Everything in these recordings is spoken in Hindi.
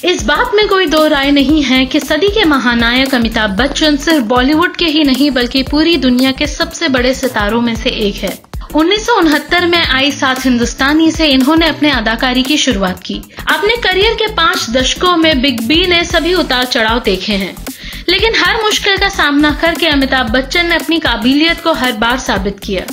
इस बात में कोई दो राय नहीं है कि सदी के महानायक अमिताभ बच्चन सिर्फ बॉलीवुड के ही नहीं बल्कि पूरी दुनिया के सबसे बड़े सितारों में से एक है। 1969 में आई साथ हिंदुस्तानी से इन्होंने अपने अदाकारी की शुरुआत की। अपने करियर के 5 दशकों में बिग बी ने सभी उतार चढ़ाव देखे हैं, लेकिन हर मुश्किल का सामना करके अमिताभ बच्चन ने अपनी काबिलियत को हर बार साबित किया।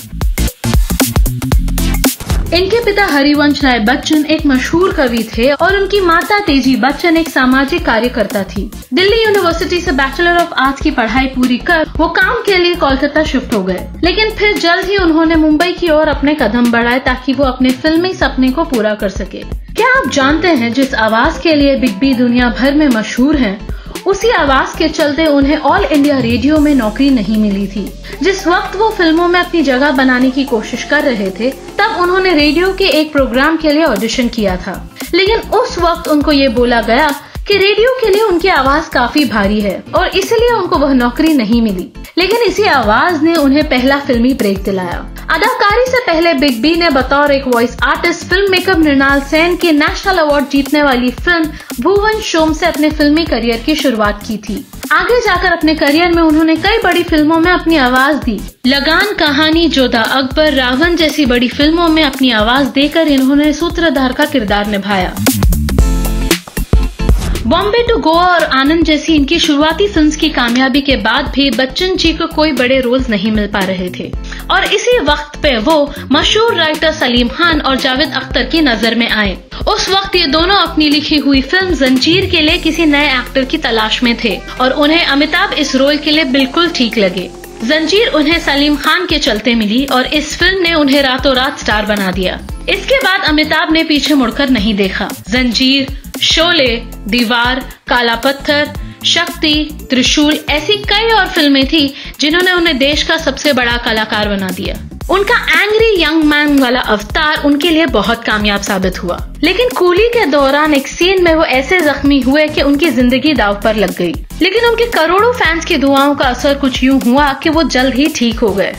इनके पिता हरिवंश राय बच्चन एक मशहूर कवि थे और उनकी माता तेजी बच्चन एक सामाजिक कार्यकर्ता थी। दिल्ली यूनिवर्सिटी से बैचलर ऑफ आर्ट्स की पढ़ाई पूरी कर वो काम के लिए कोलकाता शिफ्ट हो गए, लेकिन फिर जल्द ही उन्होंने मुंबई की ओर अपने कदम बढ़ाए ताकि वो अपने फिल्मी सपने को पूरा कर सके। क्या आप जानते हैं जिस आवाज के लिए बिग बी दुनिया भर में मशहूर हैं, उसी आवाज के चलते उन्हें ऑल इंडिया रेडियो में नौकरी नहीं मिली थी। जिस वक्त वो फिल्मों में अपनी जगह बनाने की कोशिश कर रहे थे, तब उन्होंने रेडियो के एक प्रोग्राम के लिए ऑडिशन किया था, लेकिन उस वक्त उनको ये बोला गया कि रेडियो के लिए उनकी आवाज काफी भारी है और इसलिए उनको वह नौकरी नहीं मिली। लेकिन इसी आवाज ने उन्हें पहला फिल्मी ब्रेक दिलाया। अदाकारी से पहले बिग बी ने बतौर एक voice artist film maker Mrinal Sen की नेशनल अवार्ड जीतने वाली फिल्म भुवन शोम से अपने फिल्मी करियर की शुरुआत की थी। आगे जाकर अपने करियर में उन्होंने कई बड़ी फिल्मों में अपनी आवाज दी। लगान, कहानी, जोधा अकबर, रावण जैसी बड़ी फिल्मों में अपनी आवाज देकर इन्होंने सूत्रधार का किरदार निभाया। बॉम्बे टू गोवा और आनंद जैसी इनकी शुरुआती फिल्म्स की कामयाबी के बाद भी बच्चन जी को कोई बड़े रोल्स नहीं मिल पा रहे थे और इसी वक्त पे वो मशहूर राइटर सलीम खान और जावेद अख्तर की नजर में आए। उस वक्त ये दोनों अपनी लिखी हुई फिल्म जंजीर के लिए किसी नए एक्टर की तलाश में थे और उन्हें अमिताभ इस रोल के लिए बिल्कुल ठीक लगे। जंजीर उन्हें सलीम खान के चलते मिली और इस फिल्म ने उन्हें रातों रात स्टार बना दिया। इसके बाद अमिताभ ने पीछे मुड़कर नहीं देखा। जंजीर, शोले, दीवार, काला पत्थर, शक्ति, त्रिशूल ऐसी कई और फिल्में थी जिन्होंने उन्हें देश का सबसे बड़ा कलाकार बना दिया। उनका एंग्री यंग मैन वाला अवतार उनके लिए बहुत कामयाब साबित हुआ, लेकिन कूली के दौरान एक सीन में वो ऐसे जख्मी हुए कि उनकी जिंदगी दांव पर लग गई। लेकिन उनके करोड़ों फैंस की दुआओं का असर कुछ यूं हुआ कि वो जल्द ही ठीक हो गए,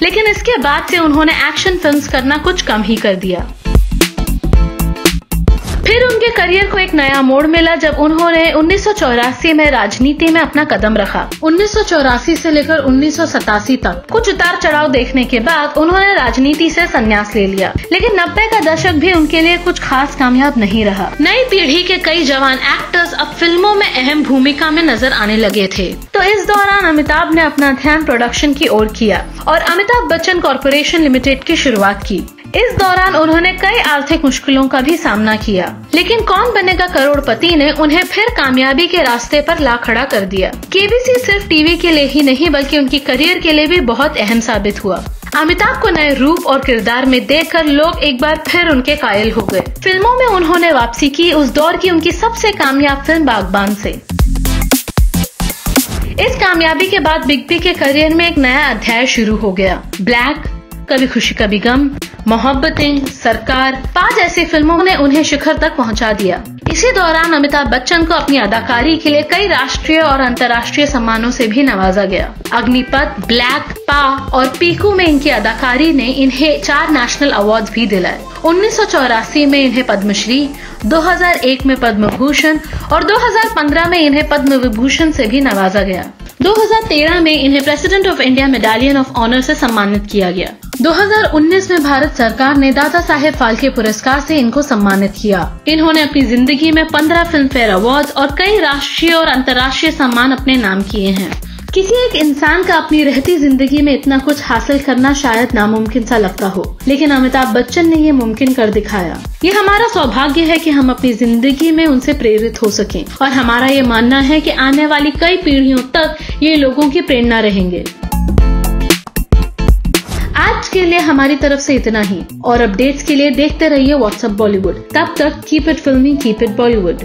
लेकिन इसके बाद से उन्होंने एक्शन फिल्म्स करना कुछ कम ही कर दिया। फिर उनके करियर को एक नया मोड़ मिला जब उन्होंने 1984 में राजनीति में अपना कदम रखा। 1984 से लेकर 1987 तक कुछ उतार चढ़ाव देखने के बाद उन्होंने राजनीति से संन्यास ले लिया, लेकिन 90 का दशक भी उनके लिए कुछ खास कामयाब नहीं रहा। नई पीढ़ी के कई जवान एक्टर्स अब फिल्मों में अहम भूमिका में नजर आने लगे थे, तो इस दौरान अमिताभ ने अपना ध्यान प्रोडक्शन की ओर किया और अमिताभ बच्चन कॉर्पोरेशन लिमिटेड की शुरुआत की। इस दौरान उन्होंने कई आर्थिक मुश्किलों का भी सामना किया, लेकिन कौन बनेगा करोड़पति ने उन्हें फिर कामयाबी के रास्ते पर ला खड़ा कर दिया। केबीसी सिर्फ टीवी के लिए ही नहीं बल्कि उनकी करियर के लिए भी बहुत अहम साबित हुआ। अमिताभ को नए रूप और किरदार में देखकर लोग एक बार फिर उनके कायल हो गए। फिल्मों में उन्होंने वापसी की उस दौर की उनकी सबसे कामयाब फिल्म बागबान से। इस कामयाबी के बाद बिग बी के करियर में एक नया अध्याय शुरू हो गया। ब्लैक, कभी खुशी कभी गम, मोहब्बतें, सरकार, 5 ऐसी फिल्मों ने उन्हें शिखर तक पहुंचा दिया। इसी दौरान अमिताभ बच्चन को अपनी अदाकारी के लिए कई राष्ट्रीय और अंतर्राष्ट्रीय सम्मानों से भी नवाजा गया। अग्निपथ, ब्लैक, पा और पीकू में इनकी अदाकारी ने इन्हें 4 नेशनल अवार्ड्स भी दिलाए। 1984 में इन्हें पद्मश्री, 2001 में पद्म भूषण और 2015 में इन्हें पद्म विभूषण से भी नवाजा गया। 2013 में इन्हें President of India medallion of honour से सम्मानित किया गया। 2019 में भारत सरकार ने दादा साहेब फाल्के पुरस्कार से इनको सम्मानित किया। इन्होंने अपनी जिंदगी में 15 फिल्म फेयर अवार्ड्स और कई राष्ट्रीय और अंतर्राष्ट्रीय सम्मान अपने नाम किए हैं। किसी एक इंसान का अपनी रहती जिंदगी में इतना कुछ हासिल करना शायद नामुमकिन सा लगता हो, लेकिन अमिताभ बच्चन ने ये मुमकिन कर दिखाया। ये हमारा सौभाग्य है कि हम अपनी जिंदगी में उनसे प्रेरित हो सकें और हमारा ये मानना है कि आने वाली कई पीढ़ियों तक ये लोगों की प्रेरणा रहेंगे। आज के लिए हमारी तरफ से इतना ही और अपडेट्स के लिए देखते रहिए व्हाट्सएप बॉलीवुड। तब तक कीप इट फिल्मी, कीप इट बॉलीवुड।